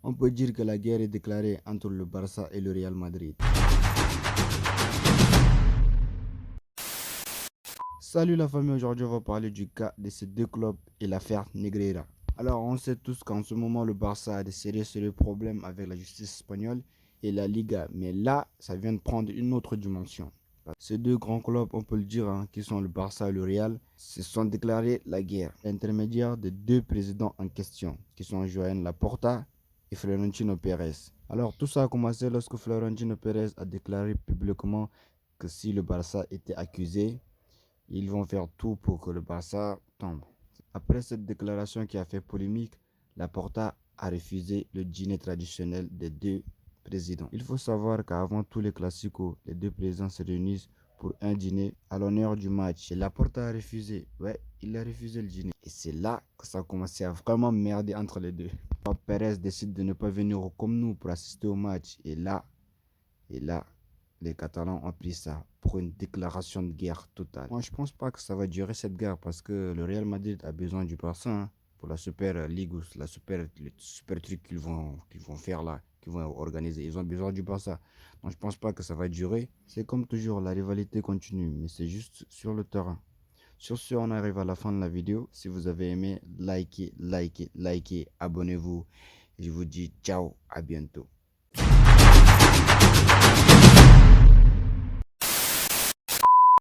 On peut dire que la guerre est déclarée entre le Barça et le Real Madrid. Salut la famille, aujourd'hui on va parler du cas de ces deux clubs et l'affaire Negreira. Alors on sait tous qu'en ce moment le Barça a des sérieux problèmes avec la justice espagnole et la Liga, mais là ça vient de prendre une autre dimension. Ces deux grands clubs, on peut le dire, qui sont le Barça et le Real, se sont déclarés la guerre. L'intermédiaire des deux présidents en question, qui sont Joan Laporta et Florentino Pérez. Alors tout ça a commencé lorsque Florentino Pérez a déclaré publiquement que si le Barça était accusé, ils vont faire tout pour que le Barça tombe. Après cette déclaration qui a fait polémique, Laporta a refusé le dîner traditionnel des deux présidents. Il faut savoir qu'avant tous les classicos, les deux présidents se réunissent pour un dîner à l'honneur du match. Et Laporta a refusé. Ouais, il a refusé le dîner. Et c'est là que ça a commencé à vraiment merder entre les deux. Pérez décide de ne pas venir comme nous pour assister au match. Et là, les Catalans ont pris ça pour une déclaration de guerre totale. Moi, je pense pas que ça va durer cette guerre parce que le Real Madrid a besoin du Barça pour la Super League ou le super truc qu'ils vont faire là, qu'ils vont organiser. Ils ont besoin du Barça. Donc, je pense pas que ça va durer. C'est comme toujours, la rivalité continue, mais c'est juste sur le terrain. Sur ce, on arrive à la fin de la vidéo. Si vous avez aimé, likez, abonnez-vous. Et je vous dis ciao, à bientôt.